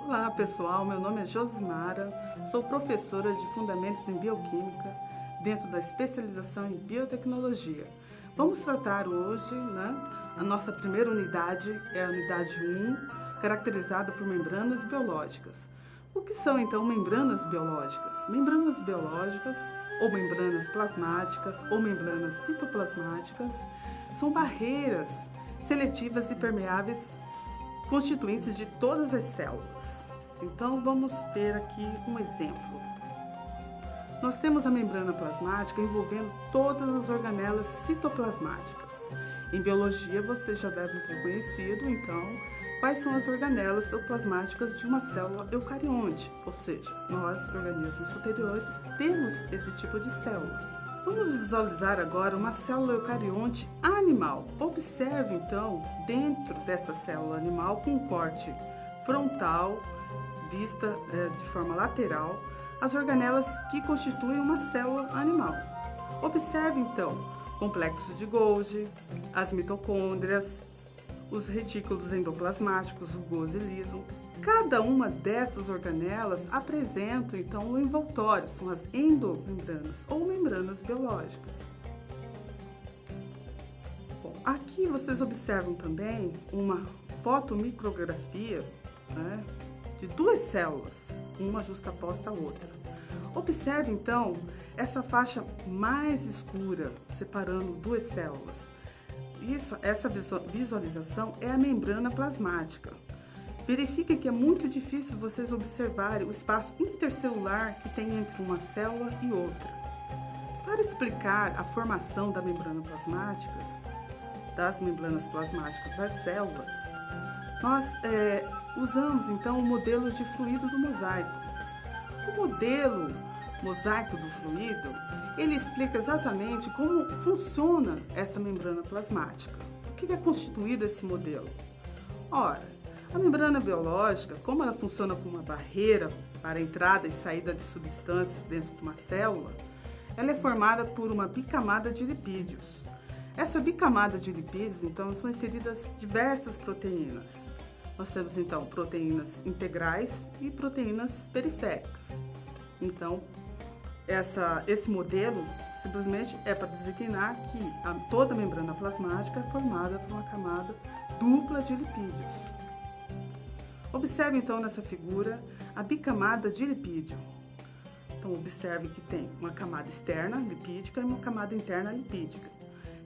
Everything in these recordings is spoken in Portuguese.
Olá pessoal, meu nome é Josimara, sou professora de Fundamentos em Bioquímica dentro da especialização em Biotecnologia. Vamos tratar hoje, a nossa primeira unidade é a unidade 1, caracterizada por membranas biológicas. O que são então membranas biológicas? Membranas biológicas, ou membranas plasmáticas, ou membranas citoplasmáticas, são barreiras seletivas e permeáveis constituintes de todas as células. Então vamos ver aqui um exemplo. Nós temos a membrana plasmática envolvendo todas as organelas citoplasmáticas. Em biologia você já deve ter conhecido, então, quais são as organelas citoplasmáticas de uma célula eucarionte, ou seja, nós, organismos superiores, temos esse tipo de célula. Vamos visualizar agora uma célula eucarionte animal. Observe, então, dentro dessa célula animal, com um corte frontal, vista de forma lateral, as organelas que constituem uma célula animal. Observe, então, complexo de Golgi, as mitocôndrias, os retículos endoplasmáticos, rugoso e liso. Cada uma dessas organelas apresenta, então, o envoltório, são as endomembranas ou membranas biológicas. Bom, aqui vocês observam também uma fotomicrografia, de duas células, uma justaposta à outra. Observe, então, essa faixa mais escura separando duas células. Essa visualização é a membrana plasmática. Verifiquem que é muito difícil vocês observarem o espaço intercelular que tem entre uma célula e outra. Para explicar a formação das membranas plasmáticas das células, nós usamos então o modelo de fluido do mosaico. O modelo mosaico do fluido, ele explica exatamente como funciona essa membrana plasmática. O que é constituído esse modelo? Ora, a membrana biológica, como ela funciona como uma barreira para a entrada e saída de substâncias dentro de uma célula, ela é formada por uma bicamada de lipídios. Essa bicamada de lipídios, então, são inseridas diversas proteínas. Nós temos, então, proteínas integrais e proteínas periféricas. Então, esse modelo simplesmente é para designar que toda a membrana plasmática é formada por uma camada dupla de lipídios. Observe, então, nessa figura, a bicamada de lipídio. Então, observe que tem uma camada externa lipídica e uma camada interna lipídica.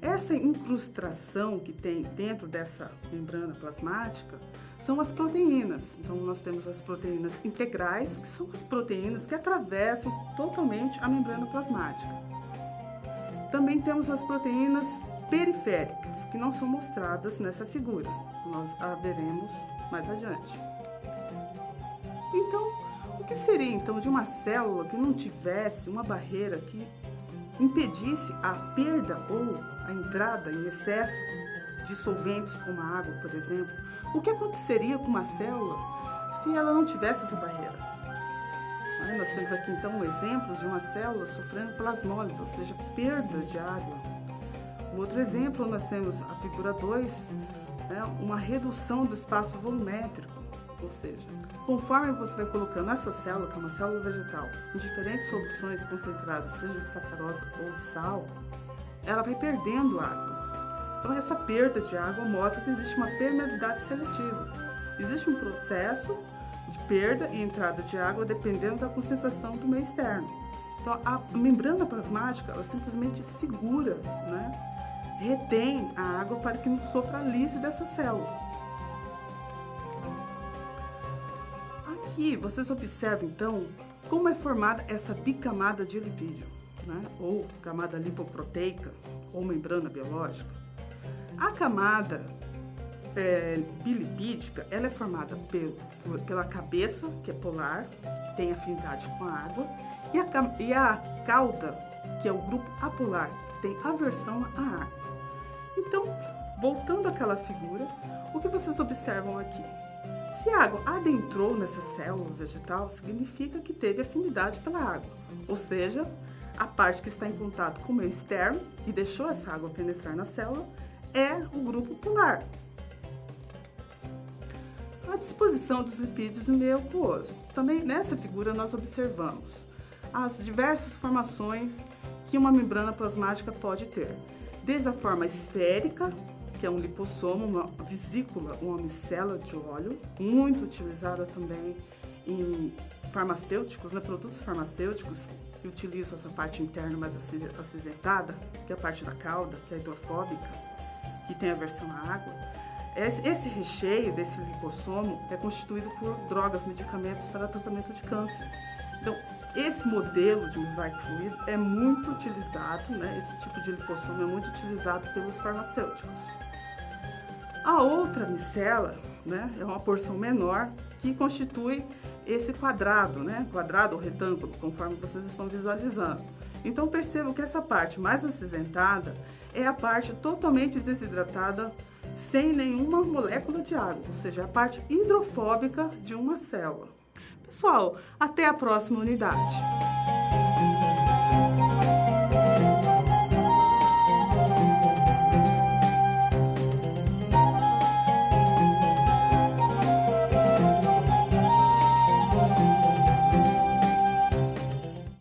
Essa incrustação que tem dentro dessa membrana plasmática são as proteínas. Então, nós temos as proteínas integrais, que são as proteínas que atravessam totalmente a membrana plasmática. Também temos as proteínas periféricas, que não são mostradas nessa figura. Nós a veremos mais adiante. Então, o que seria então de uma célula que não tivesse uma barreira que impedisse a perda ou a entrada em excesso de solventes como a água, por exemplo? O que aconteceria com uma célula se ela não tivesse essa barreira? Nós temos aqui então um exemplo de uma célula sofrendo plasmólise, ou seja, perda de água. Um outro exemplo, nós temos a figura 2, uma redução do espaço volumétrico. Ou seja, conforme você vai colocando essa célula, que é uma célula vegetal, em diferentes soluções concentradas, seja de sacarose ou de sal, ela vai perdendo água. Então, essa perda de água mostra que existe uma permeabilidade seletiva. Existe um processo de perda e entrada de água dependendo da concentração do meio externo. Então, a membrana plasmática, ela simplesmente segura, retém a água para que não sofra a lise dessa célula. Aqui vocês observam, então, como é formada essa bicamada de lipídio, ou camada lipoproteica, ou membrana biológica. A camada bilipídica, ela é formada pela cabeça, que é polar, que tem afinidade com a água, e a cauda, que é o grupo apolar, que tem aversão à água. Então, voltando àquela figura, o que vocês observam aqui? Se a água adentrou nessa célula vegetal, significa que teve afinidade pela água, ou seja, a parte que está em contato com o meio externo e deixou essa água penetrar na célula é o grupo polar. A disposição dos lipídios no meio aquoso. Também nessa figura nós observamos as diversas formações que uma membrana plasmática pode ter, desde a forma esférica, que é um lipossomo, uma vesícula, uma micela de óleo, muito utilizada também em farmacêuticos, produtos farmacêuticos, que utilizam essa parte interna mais acinzentada, que é a parte da cauda, que é hidrofóbica, que tem aversão à água. Esse recheio desse lipossomo é constituído por drogas, medicamentos para tratamento de câncer. Então, esse modelo de mosaico fluido é muito utilizado, esse tipo de lipossomo é muito utilizado pelos farmacêuticos. A outra micela, é uma porção menor que constitui esse quadrado, quadrado ou retângulo, conforme vocês estão visualizando. Então percebam que essa parte mais acinzentada é a parte totalmente desidratada, sem nenhuma molécula de água, ou seja, a parte hidrofóbica de uma célula. Pessoal, até a próxima unidade.